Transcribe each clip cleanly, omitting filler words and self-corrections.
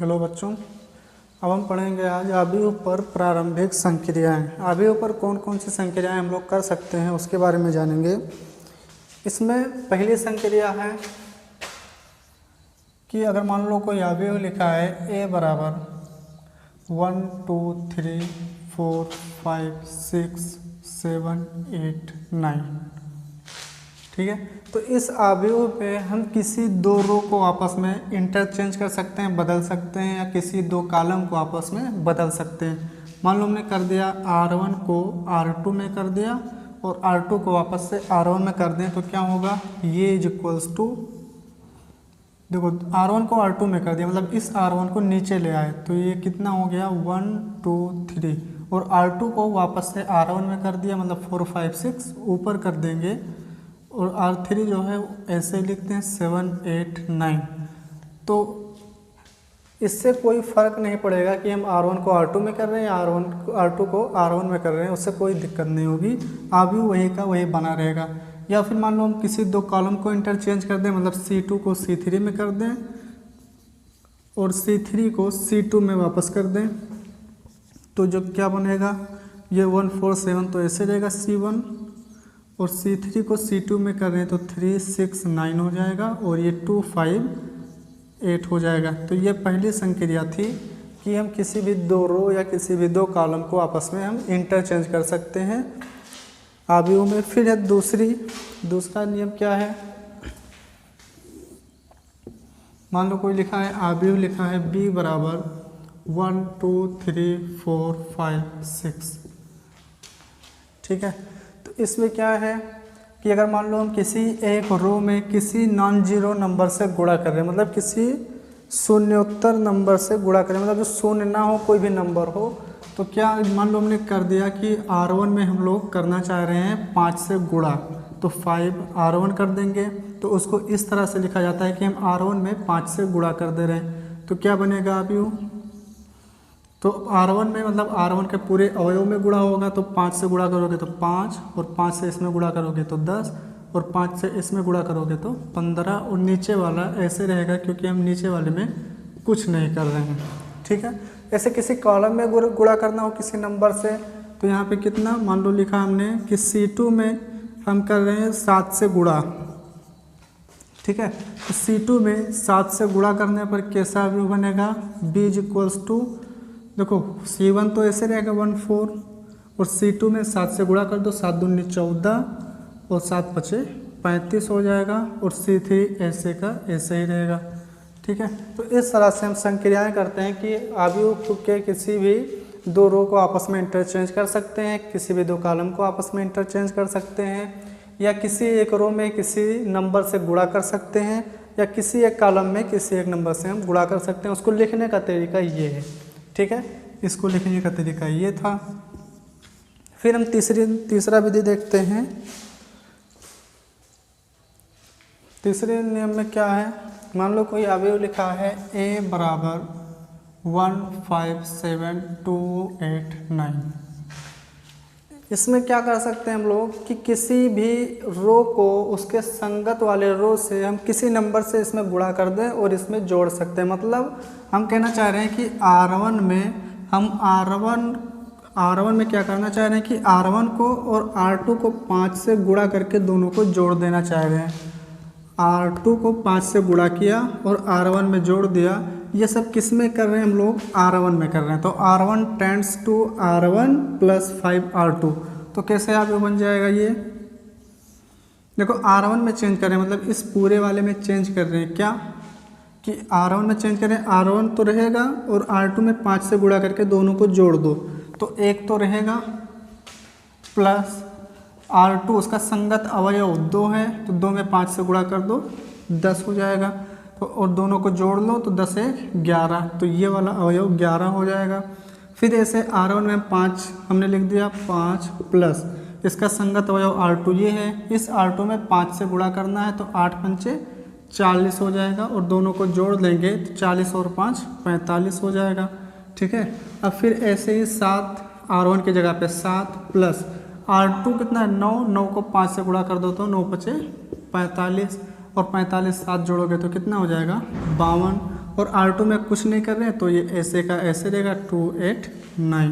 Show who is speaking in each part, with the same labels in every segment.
Speaker 1: Hello बच्चों, अब हम पढ़ेंगे आज आव्यूह पर प्रारंभिक संक्रियाएं। आव्यूह पर कौन कौन सी संक्रियाएं हम लोग कर सकते हैं उसके बारे में जानेंगे। इसमें पहली संक्रिया है कि अगर मान लो कोई आव्यूह लिखा है a बराबर 1 2 3 4 5 6 7 8 9, ठीक है। तो इस आव्यूह पे हम किसी दो रो को आपस में इंटरचेंज कर सकते हैं, बदल सकते हैं, या किसी दो कॉलम को आपस में बदल सकते हैं। मान लो हमने कर दिया R1 को R2 में कर दिया और R2 को वापस से R1 में कर दें, तो क्या होगा, ये इज इक्वल्स टू, देखो R1 को R2 में कर दिया मतलब इस R1 को नीचे ले आए, तो ये कितना हो गया 1 2 3, और R2 को वापस से R1 में कर दिया मतलब 4 5 6 ऊपर कर देंगे, और R3 जो है ऐसे लिखते हैं 7 8 9। तो इससे कोई फ़र्क नहीं पड़ेगा कि हम R1 को R2 में कर रहे हैं या R2 को R1 में कर रहे हैं, उससे कोई दिक्कत नहीं होगी, आव्यूह वही का वही बना रहेगा। या फिर मान लो हम किसी दो कॉलम को इंटरचेंज कर दें, मतलब C2 को C3 में कर दें और C3 को C2 में वापस कर दें, तो जो क्या बनेगा, ये 1 4 7 तो ऐसे रहेगा C1, और C3 को C2 में कर रहे हैं तो 3 6 9 हो जाएगा, और ये 2 5 8 हो जाएगा। तो ये पहली संक्रिया थी कि हम किसी भी दो रो या किसी भी दो कॉलम को आपस में हम इंटरचेंज कर सकते हैं आव्यूह में। फिर है दूसरा नियम क्या है, मान लो कोई लिखा है आव्यूह लिखा है B बराबर 1 2 3 4 5 6, ठीक है। तो इसमें क्या है कि अगर मान लो हम किसी एक रो में किसी नॉन जीरो नंबर से गुणा कर रहे हैं, मतलब किसी शून्योत्तर नंबर से गुणा करें, मतलब जो शून्य ना हो कोई भी नंबर हो, तो क्या मान लो हमने कर दिया कि R1 में हम लोग करना चाह रहे हैं 5 से गुणा, तो 5 R1 कर देंगे। तो उसको इस तरह से लिखा जाता है कि हम R1 में 5 से गुणा कर दे रहे हैं, तो क्या बनेगा आव्यूह, तो R1 में मतलब R1 के पूरे अवयव में गुणा होगा, तो 5 से गुणा करोगे तो 5, और 5 से इसमें गुणा करोगे तो 10, और 5 से इसमें गुणा करोगे तो 15, और नीचे वाला ऐसे रहेगा क्योंकि हम नीचे वाले में कुछ नहीं कर रहे हैं, ठीक है। ऐसे किसी कॉलम में गुणा करना हो किसी नंबर से, तो यहाँ पे कितना मान लो लिखा हमने कि C2 में हम कर रहे हैं 7 से गुणा, ठीक है। तो C2 में 7 से गुणा करने पर कैसा आव्यूह बनेगा, B इज इक्वल्स टू, देखो C1 तो ऐसे रहेगा 1 4, और C2 में 7 से गुणा कर दो, 7 दूनी 14 और 7 5 35 हो जाएगा, और C3 ऐसे का ऐसे ही रहेगा, ठीक है। तो इस तरह से हम संक्रियाएं करते हैं कि आव्यूह के किसी भी दो रो को आपस में इंटरचेंज कर सकते हैं, किसी भी दो कॉलम को आपस में इंटरचेंज कर सकते हैं, या किसी एक रो में किसी नंबर से गुणा कर सकते हैं, या किसी एक कॉलम में किसी एक नंबर से हम गुणा कर सकते हैं। उसको लिखने का तरीका ये है, ठीक है, इसको लिखने का तरीका ये था। फिर हम तीसरा विधि देखते हैं। तीसरे नियम में क्या है, मान लो कोई आव्यूह लिखा है A बराबर 1 5 7 2 8 9। इसमें क्या कर सकते हैं हम लोग कि किसी भी रो को उसके संगत वाले रो से हम किसी नंबर से इसमें गुणा कर दें और इसमें जोड़ सकते हैं। मतलब हम कहना चाह रहे हैं कि R1 में हम R1 में क्या करना चाह रहे हैं कि R1 को और R2 को 5 से गुणा करके दोनों को जोड़ देना चाह रहे हैं। R2 को 5 से गुणा किया और R1 में जोड़ दिया। ये सब किस में कर रहे हैं हम लोग, R1 में कर रहे हैं। तो R1 tends to R1 plus 5 R2, तो कैसे आव्यूह बन जाएगा ये, देखो R1 में चेंज कर रहे हैं, मतलब इस पूरे वाले में चेंज कर रहे हैं, क्या कि R1 में चेंज करें, R1 तो रहेगा और R2 में 5 से गुणा करके दोनों को जोड़ दो, तो एक तो रहेगा प्लस R2 उसका संगत अवयव 2 है, तो 2 में 5 से गुणा कर दो 10 हो जाएगा, तो और दोनों को जोड़ लो तो 10 है 11, तो ये वाला अवयव 11 हो जाएगा। फिर ऐसे R1 में 5 हमने लिख दिया 5 प्लस इसका संगत अवयव R2 ये है, इस R2 में 5 से गुणा करना है, तो 8 पंचे 40 हो जाएगा, और दोनों को जोड़ लेंगे तो 40 और 5 45 हो जाएगा, ठीक है। अब फिर ऐसे ही 7 R1 की जगह पे 7 प्लस R2 कितना है 9, 9 को 5 से गुणा कर दो तो 9 5 45, और 45 7 जोड़ोगे तो कितना हो जाएगा 52, और R2 में कुछ नहीं कर रहे हैं तो ये ऐसे का ऐसे रहेगा 2 8 9।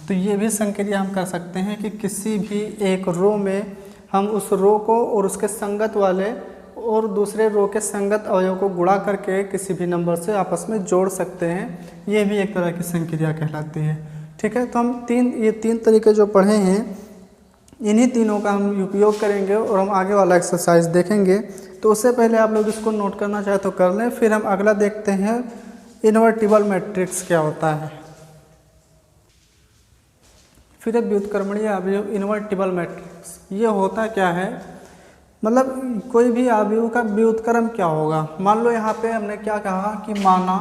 Speaker 1: तो ये भी संक्रिया हम कर सकते हैं कि किसी भी एक रो में हम उस रो को और उसके संगत वाले और दूसरे रो के संगत अवयव को गुणा करके किसी भी नंबर से आपस में जोड़ सकते हैं। ये भी एक तरह की संक्रिया कहलाती है। ठीक है, तो हम ये तीन तरीके जो पढ़े हैं इन्हीं तीनों का हम उपयोग करेंगे और हम आगे वाला एक्सरसाइज देखेंगे। तो उससे पहले आप लोग इसको नोट करना चाहे तो कर लें, फिर हम अगला देखते हैं इन्वर्टिबल मैट्रिक्स क्या होता है। फिर व्युत्क्रमणीय अवयव इन्वर्टिबल मैट्रिक्स ये होता क्या है, मतलब कोई भी अवयव का व्युत्क्रम क्या होगा। मान लो यहाँ पे हमने क्या कहा कि माना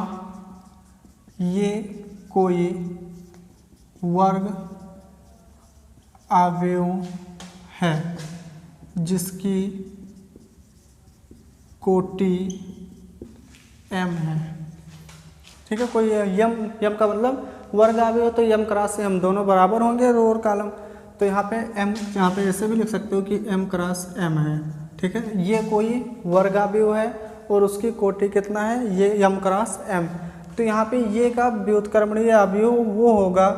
Speaker 1: ये कोई वर्ग अवयव है जिसकी कोटि m है। ठीक है, कोई यम का मतलब वर्ग अवयव तो यम क्रॉस से हम दोनों बराबर होंगे रो और कॉलम। तो यहाँ पे m यहाँ पे ऐसे भी लिख सकते हो कि m क्रॉस m है। ठीक है, ये कोई वर्ग अवयव है और उसकी कोटि कितना है, ये m क्रॉस m। तो यहाँ पे ये का व्युत्क्रमणीय अवयव वो होगा,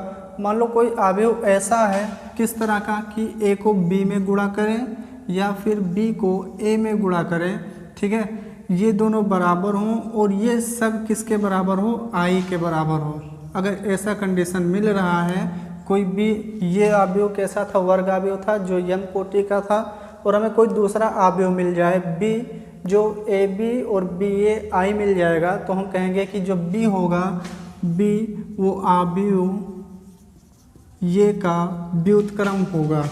Speaker 1: मान लो कोई अवयव ऐसा है किस तरह का कि a को b में गुणा करें या फिर b को a में गुणा करें। ठीक है, ये दोनों बराबर हों और ये सब किसके बराबर हो, i के बराबर हो। अगर ऐसा कंडीशन मिल रहा है, कोई भी ये अवयव कैसा था, वर्ग अवयव था जो m कोटि का था, और हमें कोई दूसरा अवयव मिल जाए b जो ab और ba i मिल जाएगा, तो हम कहेंगे कि जो b होगा b वो अवयव ये का व्युत्क्रम होगा।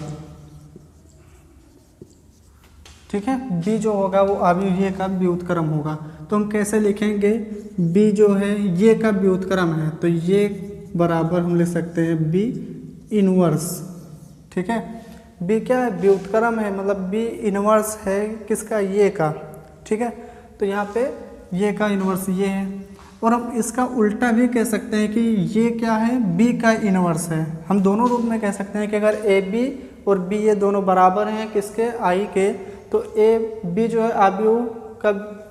Speaker 1: ठीक है, b जो होगा वो अवयव ये का व्युत्क्रम होगा। तो हम कैसे लिखेंगे, b जो है ये का व्युत्क्रम है तो ये बराबर हम लिख सकते हैं b इनवर्स। ठीक है, b क्या है, व्युत्क्रम है, मतलब b इनवर्स है किसका, ये का। ठीक है, तो यहाँ पे ये का इनवर्स ये है, और हम इसका उल्टा भी कह सकते हैं कि ये क्या है, b का इनवर्स है। हम दोनों रूप में कह सकते हैं कि अगर ab और b ये दोनों बराबर हैं किसके, i के, तो b जो है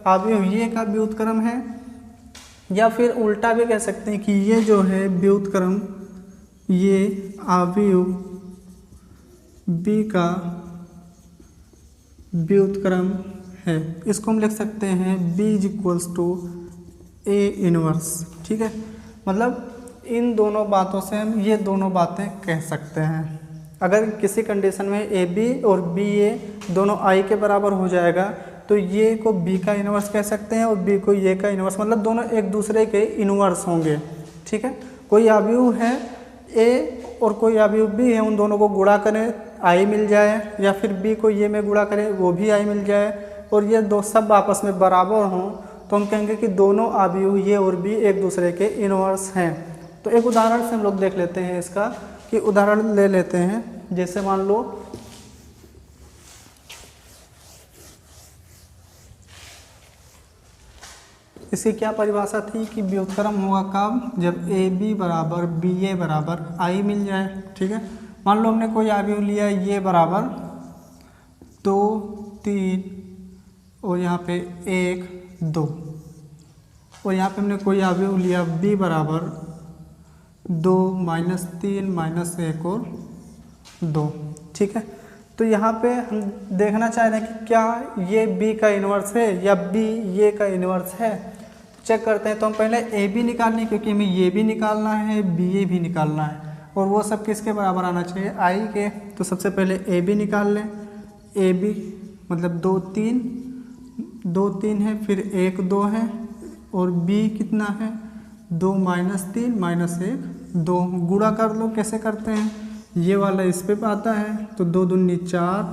Speaker 1: अवयव ये का व्युत्क्रम है, या फिर उल्टा भी कह सकते हैं कि ये जो है व्युत्क्रम ये अवयव b का व्युत्क्रम है। इसको हम लिख सकते हैं b = a इनवर्स। ठीक है, मतलब इन दोनों बातों से हम ये दोनों बातें कह सकते हैं। अगर किसी कंडीशन में ab और ba दोनों i के बराबर हो जाएगा तो ये को b का इनवर्स कह सकते हैं और b को ये का इनवर्स, मतलब दोनों एक दूसरे के इनवर्स होंगे। ठीक है, कोई अवयव है a और कोई अवयव b है, उन दोनों को गुणा करें i मिल जाए, या फिर b को ये में गुणा करें वो भी i मिल जाए, और ये दो सब आपस में बराबर हों, तो हम कहेंगे कि दोनों अवयव ये और b एक दूसरे के इनवर्स हैं। तो एक उदाहरण से हम लोग देख लेते हैं इसका, कि उदाहरण ले लेते हैं। जैसे मान लो इसकी क्या परिभाषा थी कि व्युत्क्रम होगा कब, जब ab बराबर ba बराबर i मिल जाए। ठीक है, मान लो हमने कोई अवयव लिया ये बराबर 2 3 और यहाँ पे 1 2, और यहाँ पे हमने कोई अवयव लिया b बराबर 2 -3 -1 और 2। ठीक है, तो यहाँ पे हम देखना चाह रहे हैं कि क्या ये b का इन्वर्स है या b ये का इन्वर्स है। चेक करते हैं। तो हम पहले ए बी निकालनी, क्योंकि हमें ये भी निकालना है बी ए भी निकालना है, और वो सब किसके बराबर आना चाहिए, आई के। तो सबसे पहले ए बी निकाल लें। ए बी मतलब 2 3 है, फिर 1 2 है, और बी कितना है 2 -3 -1 2। गुणा कर लो, कैसे करते हैं, ये वाला इस पे आता है तो 2 दूनी 4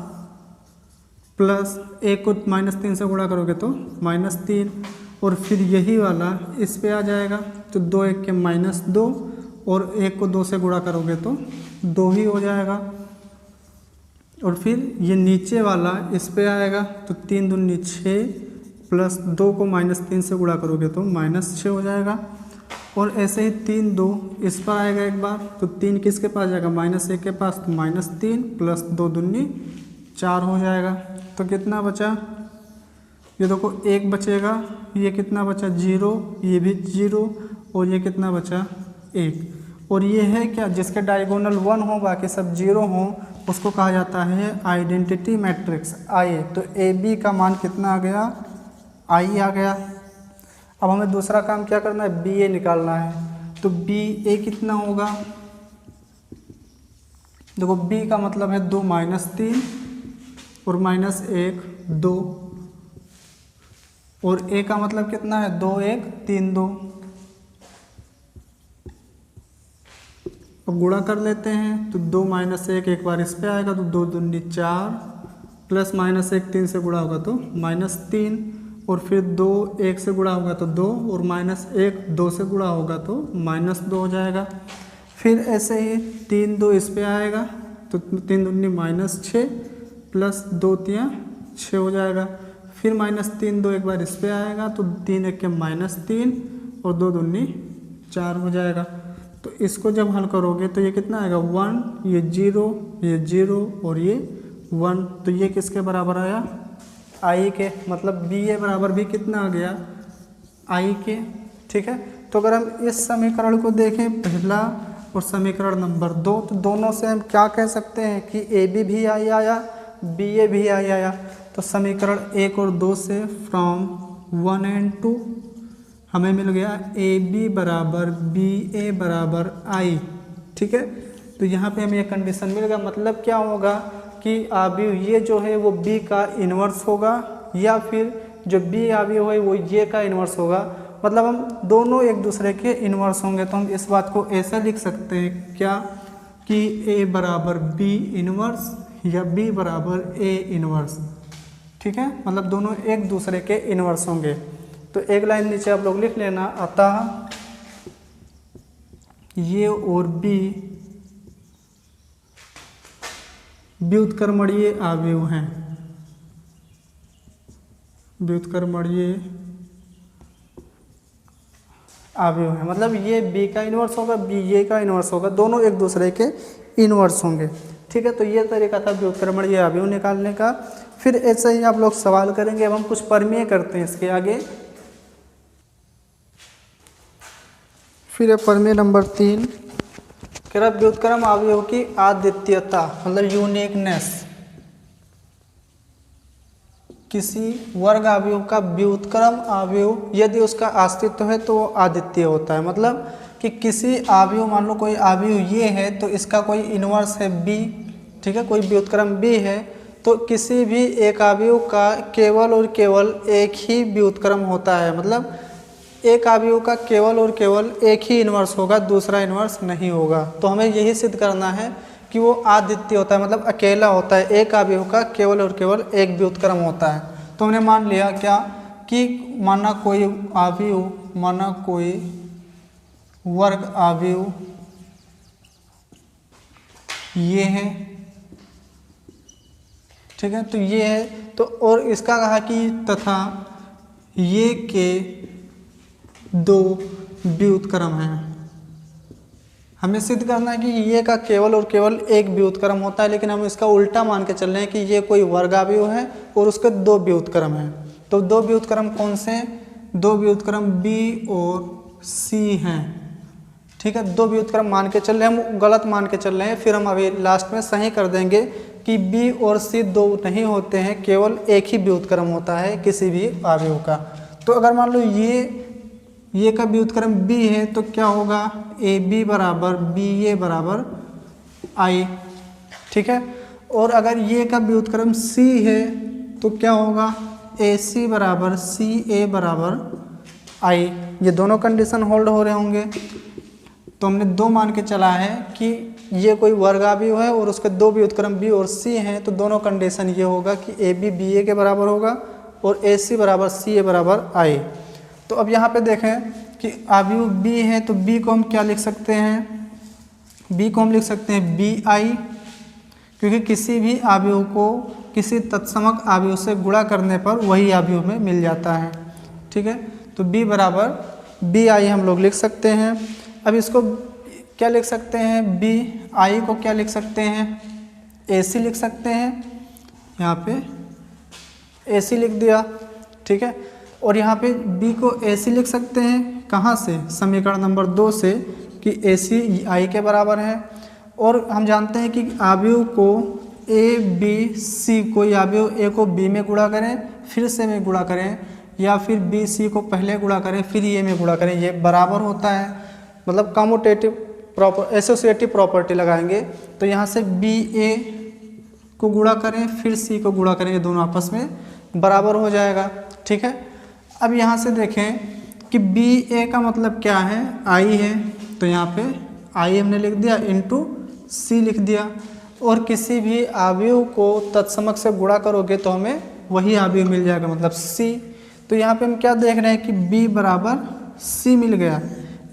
Speaker 1: प्लस 1 को -3 से गुणा करोगे तो -3, और फिर यही वाला इस पे आ जाएगा तो 2 1 के -2, और 1 को 2 से गुणा करोगे तो 2 ही हो जाएगा। और फिर ये नीचे वाला इस पे आएगा तो 3 दूनी 6 प्लस 2 को -3 से गुणा करोगे तो -6 हो जाएगा। और ऐसे ही 3 2 इस पर आएगा एक बार, तो 3 किसके पास जाएगा, -1 के पास, तो -3 प्लस 2 दूनी 4 हो जाएगा। तो कितना बचा ये देखो 1 बचेगा, ये कितना बचा 0, ये भी 0, और ये कितना बचा 1। और ये है क्या, जिसके डायगोनल 1 हो बाकी सब 0 हो, उसको कहा जाता है आइडेंटिटी मैट्रिक्स आई। तो ए बी का मान कितना आ गया, आई आ गया। अब हमें दूसरा काम क्या करना है, बी ए निकालना है। तो बी ए कितना होगा, देखो बी का मतलब है 2 - 3 और -1 2, और ए का मतलब कितना है 2 1 3 2। अब गुणा कर लेते हैं, तो 2 - 1 एक बार इस पे आएगा तो 2 दूनी 4, प्लस -1 3 से गुणा होगा तो -3, और फिर 2 1 से गुणा होगा तो 2, और -1 2 से गुणा होगा तो -2 हो जाएगा। फिर ऐसे ही 3 2 इस पे आएगा तो 3 दूनी -6, प्लस 2 3 6 हो जाएगा। फिर -3 2 एक बार इस पे आएगा तो 3 1 के -3, और 2 दूनी 4 हो जाएगा। तो इसको जब हल करोगे तो ये कितना आएगा 1, ये 0, ये 0 और ये 1। तो ये किसके बराबर आया, आई के, मतलब बी ए बराबर भी कितना आ गया, आई के। ठीक है, तो अगर हम इस समीकरण को देखें पहला और समीकरण नंबर 2, तो दोनों से हम क्या कह सकते हैं कि ए बी भी आई आया, बी ए भी आई आया। तो समीकरण 1 और 2 से फ्रॉम 1 and 2 हमें मिल गया ए बी बराबर बी ए बराबर आई। ठीक है, तो यहाँ पे हमें ये कंडीशन मिल गया। मतलब क्या होगा कि अवयव ये जो है वो बी का इन्वर्स होगा, या फिर जो बी अवयव है वो ये का इन्वर्स होगा। मतलब हम दोनों एक दूसरे के इन्वर्स होंगे। तो हम इस बात को ऐसा लिख सकते हैं क्या, कि ए बराबर बी इन्वर्स या बी बराबर ए इन्वर्स। ठीक है, मतलब दोनों एक दूसरे के इन्वर्स होंगे। तो एक लाइन नीचे आप लोग लिख लेना, अतः ये और बी व्युत्क्रमणीय अवयव हैं, व्युत्क्रमणीय अवयव है। मतलब ये बी का इन्वर्स होगा, बी ए का इन्वर्स होगा, दोनों एक दूसरे के इन्वर्स होंगे। ठीक है, तो ये तरीका था व्युत्क्रमणीय अवयव निकालने का। फिर ऐसे ही आप लोग सवाल करेंगे। अब हम कुछ प्रमेय करते हैं इसके आगे। फिर प्रमेय नंबर 3 कह रहा व्युत्क्रम अवयव की अद्वितीयता, मतलब यूनिकनेस। किसी वर्ग अवयव का व्युत्क्रम अवयव यदि उसका अस्तित्व है तो वो अद्वितीय होता है। मतलब कि किसी अवयव, मान लो कोई अवयव ये है तो इसका कोई इन्वर्स है बी। ठीक है, कोई व्युत्क्रम बी है तो किसी भी एक अवयव का केवल और केवल एक ही व्युत्क्रम होता है। मतलब एक अवयव का केवल और केवल एक ही इन्वर्स होगा, दूसरा इन्वर्स नहीं होगा। तो हमें यही सिद्ध करना है कि वो अद्वितीय होता है, मतलब अकेला होता है। एक अवयव का केवल और केवल एक व्युत्क्रम होता है। तो हमने मान लिया क्या, कि माना कोई अवयव, माना कोई वर्ग अवयव ये है। ठीक है, तो ये है, तो और इसका कहा कि तथा ये के 2 व्युत्क्रम हैं। हमें सिद्ध करना है कि ये का केवल और केवल एक व्युत्क्रम होता है, लेकिन हम इसका उल्टा मान के चल रहे हैं कि ये कोई वर्ग अवयव है और उसके 2 व्युत्क्रम हैं। तो 2 व्युत्क्रम कौन से हैं, 2 व्युत्क्रम बी और सी हैं। ठीक है, 2 व्युत्क्रम मान के चल रहे हैं, हम गलत मान के चल रहे हैं। फिर हम अभी लास्ट में सही कर देंगे कि बी और सी 2 नहीं होते हैं, केवल एक ही व्युत्क्रम होता है किसी भी अवयव का। तो अगर मान लो ये का व्युत्क्रम बी है तो क्या होगा, ए बी बराबर बी ए बराबर आई। ठीक है, और अगर ये का व्युत्क्रम सी है तो क्या होगा, ए सी बराबर सी ए बराबर आई। ये दोनों कंडीशन होल्ड हो रहे होंगे। तो हमने 2 मान के चला है कि ये कोई वर्ग अवयव है और उसके 2 व्युत्क्रम बी और सी हैं। तो दोनों कंडीशन ये होगा कि ए बी बी ए के बराबर होगा और ए सी बराबर सी ए बराबर आई। तो अब यहाँ पे देखें कि अवयव बी है तो बी को हम क्या लिख सकते हैं, बी को हम लिख सकते हैं बी आई, क्योंकि किसी भी अवयव को किसी तत्समक अवयव से गुणा करने पर वही अवयव में मिल जाता है। ठीक है, तो बी बराबर बी आई हम लोग लिख सकते हैं। अब इसको क्या लिख सकते हैं, बी आई को क्या लिख सकते हैं, ए सी लिख सकते हैं। यहाँ पे ए सी लिख दिया। ठीक है। और यहाँ पे b को ऐसे लिख सकते हैं, कहाँ से, समीकरण नंबर 2 से, कि AC I के बराबर है। और हम जानते हैं कि अवयव को A B C, कोई अवयव A को B में गुणा करें फिर से में गुणा करें, या फिर B C को पहले गुणा करें फिर ये में गुणा करें, ये बराबर होता है। मतलब कम्यूटेटिव एसोसिएटिव प्रॉपर्टी लगाएंगे। तो यहाँ से BA को गुणा करें फिर C को गुणा करें, ये दोनों आपस में बराबर हो जाएगा, ठीक है। अब यहाँ से देखें कि BA का मतलब क्या है, I है, तो यहाँ पे I हमने लिख दिया इंटू C लिख दिया। और किसी भी अवयव को तत्समक से गुणा करोगे तो हमें वही अवयव मिल जाएगा, मतलब C। तो यहाँ पे हम क्या देख रहे हैं कि B बराबर C मिल गया।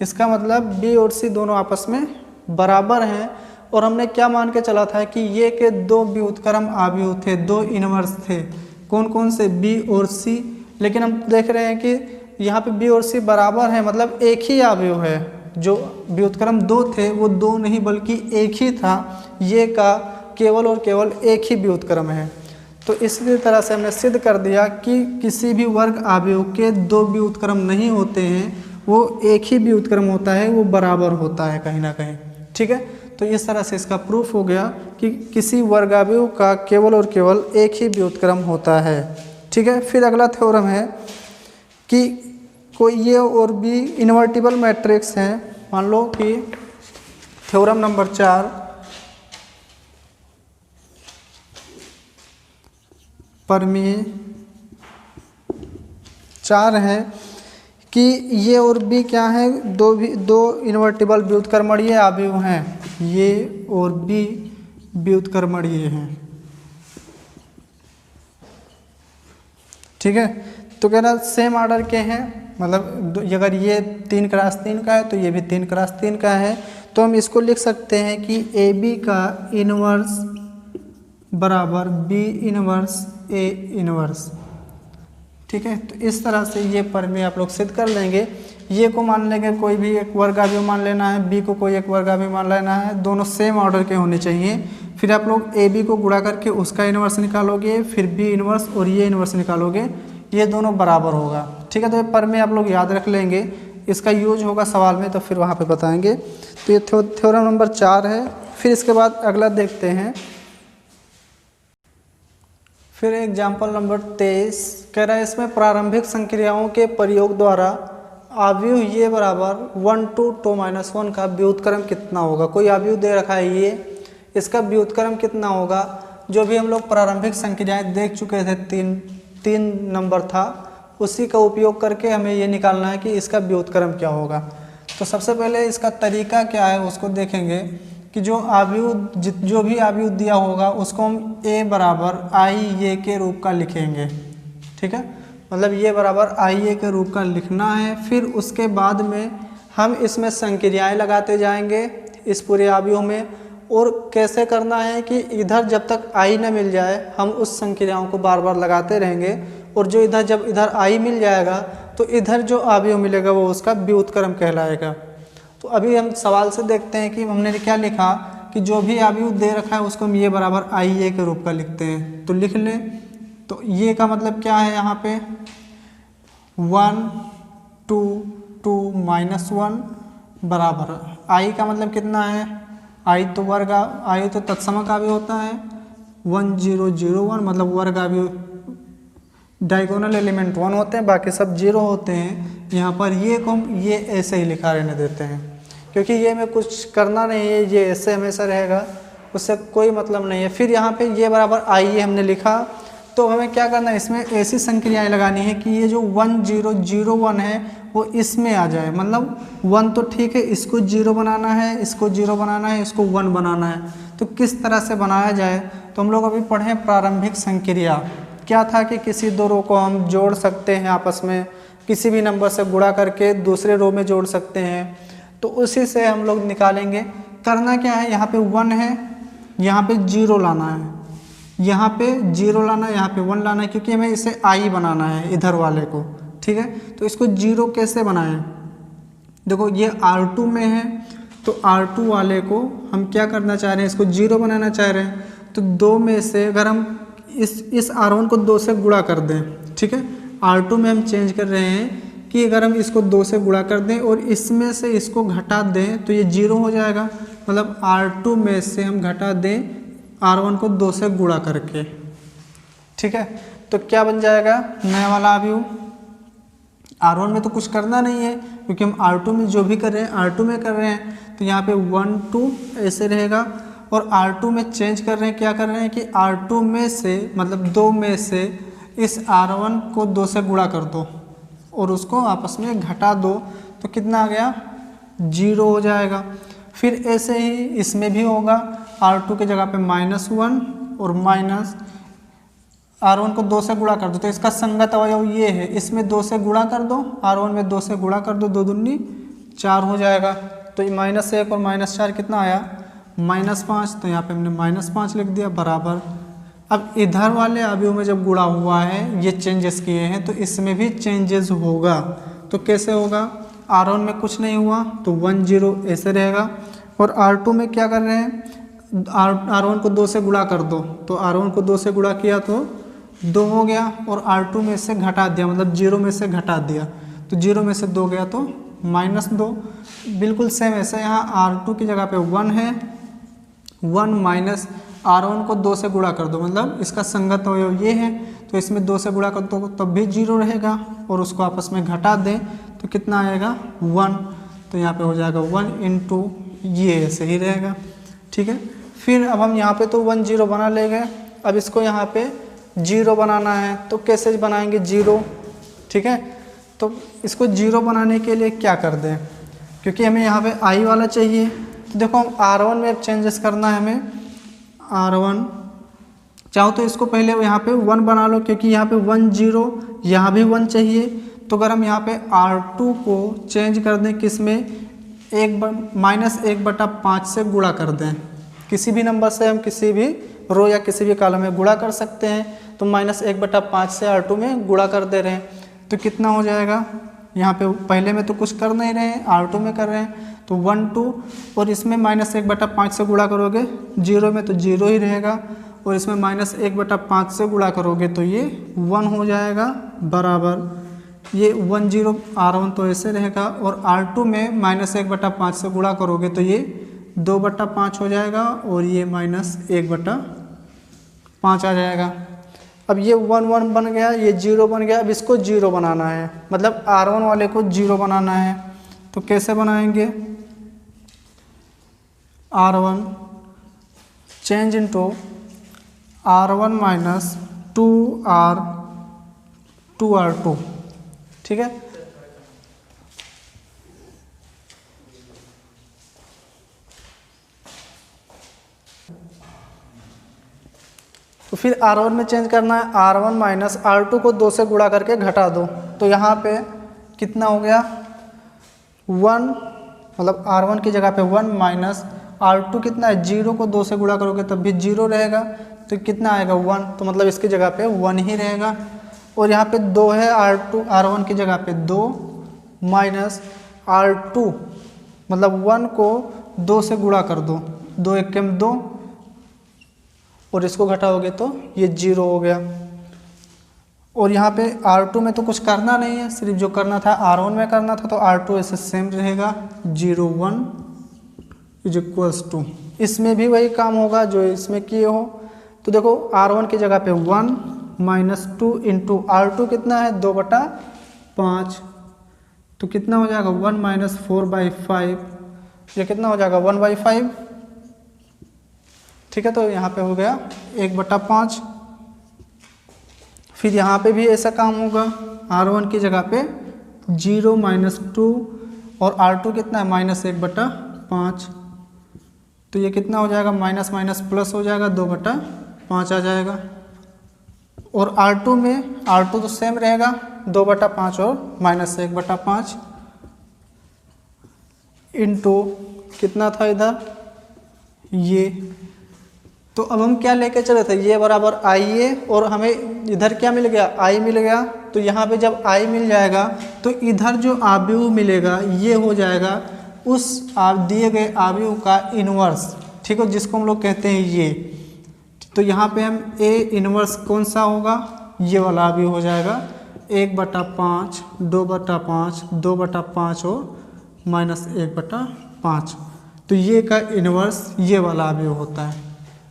Speaker 1: इसका मतलब B और C दोनों आपस में बराबर हैं। और हमने क्या मान के चला था कि ये के दो व्युत्क्रम अवयव थे, दो इनवर्स थे, कौन कौन से, B और C। लेकिन हम देख रहे हैं कि यहाँ पे B और C बराबर है, मतलब एक ही अवयव है। जो व्युत्क्रम दो थे वो दो नहीं बल्कि एक ही था, ये का केवल और केवल एक ही व्युत्क्रम है। तो इसी तरह से हमने सिद्ध कर दिया कि किसी भी वर्ग अवयव के दो व्युत्क्रम नहीं होते हैं, वो एक ही व्युत्क्रम होता है, वो बराबर होता है कहीं ना कहीं, ठीक है। तो इस तरह से इसका प्रूफ हो गया कि किसी वर्ग अवयव का केवल और केवल एक ही व्युत्क्रम होता है, ठीक है। फिर अगला थ्योरम है कि कोई A और B इन्वर्टिबल मैट्रिक्स हैं। मान लो कि थ्योरम नंबर 4, प्रमेय 4 है कि A और B क्या है, दो इन्वर्टिबल व्युत्क्रमणीय अवयव हैं, ये और B व्युत्क्रमणीय हैं, ठीक है। तो कह रहा सेम ऑर्डर के हैं, मतलब अगर ये 3 क्रॉस 3 का है तो ये भी 3 क्रॉस 3 का है। तो हम इसको लिख सकते हैं कि AB का इनवर्स बराबर B इनवर्स A इनवर्स, ठीक है। तो इस तरह से ये प्रमेय आप लोग सिद्ध कर लेंगे। ये को मान लेंगे कोई भी एक वर्ग अवयव मान लेना है, B को कोई एक वर्ग अवयव मान लेना है, दोनों सेम ऑर्डर के होने चाहिए। फिर आप लोग AB को गुणा करके उसका इनवर्स निकालोगे, फिर B इनवर्स और ये इनवर्स निकालोगे, ये दोनों बराबर होगा, ठीक है। तो ये प्रमेय आप लोग याद रख लेंगे, इसका यूज होगा सवाल में तो फिर वहाँ पे बताएंगे। तो ये थ्योरम नंबर 4 है। फिर इसके बाद अगला देखते हैं, फिर एग्जाम्पल नंबर 23 कह रहा है इसमें प्रारंभिक संक्रियाओं के प्रयोग द्वारा अवयव ये बराबर 1 to 2 - 1 का व्युत्क्रम कितना होगा। कोई अवयव दे रखा है ये, इसका व्युत्क्रम कितना होगा। जो भी हम लोग प्रारंभिक संक्रियाएं देख चुके थे, तीन नंबर था, उसी का उपयोग करके हमें ये निकालना है कि इसका व्युत्क्रम क्या होगा। तो सबसे पहले इसका तरीका क्या है उसको देखेंगे कि जो भी अवयव दिया होगा उसको हम A बराबर IA के रूप का लिखेंगे, ठीक है। मतलब ये बराबर IA के रूप का लिखना है। फिर उसके बाद में हम इसमें संक्रियाएं लगाते जाएंगे इस पूरे अवयव में। और कैसे करना है कि इधर जब तक I न मिल जाए हम उस संक्रियाओं को बार बार लगाते रहेंगे, और जो जब इधर I मिल जाएगा तो इधर जो अवयव मिलेगा वो उसका व्युत्क्रम कहलाएगा। तो अभी हम सवाल से देखते हैं कि हमने क्या लिखा कि जो भी अवयव दे रखा है उसको हम ये बराबर IA के रूप का लिखते हैं। तो लिख लें। तो ये का मतलब क्या है, यहाँ पे 1 2 2 -1 बराबर I का मतलब कितना है, I तो वर्ग, I तो तत्समक अवयव होता है, 1 0 0 1 मतलब वर्ग अवयव, डायगोनल एलिमेंट 1 होते हैं, बाकी सब 0 होते हैं। यहाँ पर ये को हम ये ऐसे ही लिखा रहने देते हैं, क्योंकि ये में कुछ करना नहीं है, ये ऐसे हमेशा रहेगा, उससे कोई मतलब नहीं है। फिर यहाँ पे ये बराबर IA हमने लिखा, तो हमें क्या करना है, इसमें ऐसी संक्रियाएं लगानी है कि ये जो 1 0 0 1 है वो इसमें आ जाए। मतलब 1 तो ठीक है, इसको 0 बनाना है, इसको 0 बनाना है, इसको 1 बनाना है। तो किस तरह से बनाया जाए, तो हम लोग अभी पढ़े प्रारंभिक संक्रिया क्या था कि किसी दो रो को हम जोड़ सकते हैं आपस में, किसी भी नंबर से गुणा करके दूसरे रो में जोड़ सकते हैं। तो उसी से हम लोग निकालेंगे। करना क्या है, यहाँ पे 1 है, यहाँ पे 0 लाना है, यहाँ पे 0 लाना है, यहाँ पे 1 लाना है, क्योंकि हमें इसे I बनाना है इधर वाले को, ठीक है। तो इसको 0 कैसे बनाएं, देखो ये R2 में है, तो R2 वाले को हम क्या करना चाह रहे हैं, इसको 0 बनाना चाह रहे हैं। तो 2 में से अगर हम इस R1 को 2 से गुणा कर दें, ठीक है, R2 में हम चेंज कर रहे हैं कि अगर हम इसको 2 से गुणा कर दें और इसमें से इसको घटा दें तो ये 0 हो जाएगा। मतलब R2 में से हम घटा दें R1 को 2 से गुणा करके, ठीक है। तो क्या बन जाएगा नया वाला अवयव। R1 में तो कुछ करना नहीं है क्योंकि हम R2 में जो भी कर रहे हैं R2 में कर रहे हैं, तो यहाँ पे 1 2 ऐसे रहेगा। और R2 में चेंज कर रहे हैं, क्या कर रहे हैं कि R2 में से मतलब 2 में से इस R1 को 2 से गुणा कर दो और उसको आपस में घटा दो, तो कितना आ गया 0 हो जाएगा। फिर ऐसे ही इसमें भी होगा, R2 की जगह पे -1 और माइनस R1 को 2 से गुणा कर दो, तो इसका संगत अवयव ये है, इसमें 2 से गुणा कर दो, R1 में 2 से गुणा कर दो, 2 दूनी 4 हो जाएगा। तो -1 और -4 कितना आया -5, तो यहाँ पे हमने -5 लिख दिया बराबर। अब इधर वाले अवयव में जब गुणा हुआ है, ये चेंजेस किए हैं, तो इसमें भी चेंजेस होगा। तो कैसे होगा, R1 में कुछ नहीं हुआ तो 1 0 ऐसे रहेगा। और R2 में क्या कर रहे हैं, R1 को 2 से गुणा कर दो, तो R1 को 2 से गुणा किया तो 2 हो गया, और R2 में से घटा दिया, मतलब 0 में से घटा दिया, तो 0 में से 2 गया तो -2। बिल्कुल सेम ऐसे यहाँ R2 की जगह पे 1 है, 1 माइनस R1 को 2 से गुणा कर दो, मतलब इसका संगत अवयव ये है, तो इसमें 2 से गुणा कर दो तब भी 0 रहेगा, और उसको आपस में घटा दें तो कितना आएगा 1, तो यहाँ पे हो जाएगा 1 इंटू ये ऐसे ही रहेगा, ठीक है। फिर अब हम यहाँ पे तो 1 0 बना ले गए, अब इसको यहाँ पे 0 बनाना है, तो कैसे बनाएंगे 0, ठीक है। तो इसको 0 बनाने के लिए क्या कर दें, क्योंकि हमें यहाँ पे I वाला चाहिए, तो देखो हम R1 में अब चेंजेस करना है हमें। R1 चाहो तो इसको पहले यहाँ पे 1 बना लो, क्योंकि यहाँ पे 1 0, यहाँ भी 1 चाहिए। तो अगर हम यहाँ पे R2 को चेंज कर दें किस में, -1/5 से गुणा कर दें, किसी भी नंबर से हम किसी भी रो या किसी भी कॉलम में गुणा कर सकते हैं, तो -1/5 से R2 में गुणा कर दे रहे हैं, तो कितना हो जाएगा, यहाँ पे पहले में तो कुछ कर नहीं रहे हैं, R2 में कर रहे हैं, तो 1 2, और इसमें -1/5 से गुणा करोगे 0 में तो 0 ही रहेगा, और इसमें -1/5 से गुणा करोगे तो ये 1 हो जाएगा बराबर। ये 1 0 R1 तो ऐसे रहेगा, और R2 में -1/5 से गुणा करोगे तो ये 2/5 हो जाएगा, और ये -1/5 आ जाएगा। अब ये 1 1 बन गया, ये 0 बन गया, अब इसको 0 बनाना है, मतलब R1 वाले को 0 बनाना है, तो कैसे बनाएंगे, R1 change into R1 minus 2R2, ठीक है। तो फिर R1 में चेंज करना है, R1 माइनस R2 को 2 से गुणा करके घटा दो, तो यहाँ पे कितना हो गया 1, मतलब R1 की जगह पे 1 माइनस R2 कितना है 0 को 2 से गुणा करोगे तब भी 0 रहेगा, तो कितना आएगा 1, तो मतलब इसकी जगह पे 1 ही रहेगा। और यहाँ पे 2 है, R1 की जगह पे 2 माइनस R2, मतलब 1 को 2 से गुणा कर दो, 2 1 में 2, और इसको घटाओगे तो ये 0 हो गया। और यहाँ पे R2 में तो कुछ करना नहीं है, सिर्फ जो करना था R1 में करना था, तो R2 ऐसे सेम रहेगा 0 1 = इसमें भी वही काम होगा जो इसमें किए हो। तो देखो R1 की जगह पे 1 माइनस 2 इंटू R2 कितना है 2/5, तो कितना हो जाएगा 1 माइनस 4/5, ये कितना हो जाएगा 1/5, ठीक है। तो यहाँ पे हो गया 1/5। फिर यहाँ पे भी ऐसा काम होगा, R1 की जगह पे 0 माइनस 2, और R2 कितना है -1/5, तो ये कितना हो जाएगा माइनस माइनस प्लस हो जाएगा 2/5 आ जाएगा। और R2 में R2 तो सेम रहेगा 2/5 और -1/5 इंटू कितना था इधर ये। तो अब हम क्या लेके चले थे, ये बराबर IA, और हमें इधर क्या मिल गया I मिल गया। तो यहाँ पे जब I मिल जाएगा तो इधर जो अवयव मिलेगा ये हो जाएगा उस आप दिए गए अवयव का इन्वर्स, ठीक है, जिसको हम लोग कहते हैं ये। तो यहाँ पे हम A इन्वर्स कौन सा होगा, ये वाला अवयव हो जाएगा 1/5, 2/5, 2/5 और -1/5। तो ये का इन्वर्स ये वाला अवयव होता है।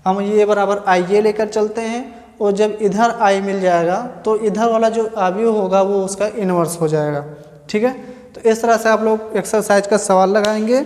Speaker 1: हम ये बराबर आई ये लेकर चलते हैं और जब इधर आई मिल जाएगा तो इधर वाला जो अवयव होगा वो उसका इन्वर्स हो जाएगा। ठीक है, तो इस तरह से आप लोग एक्सरसाइज का सवाल लगाएंगे।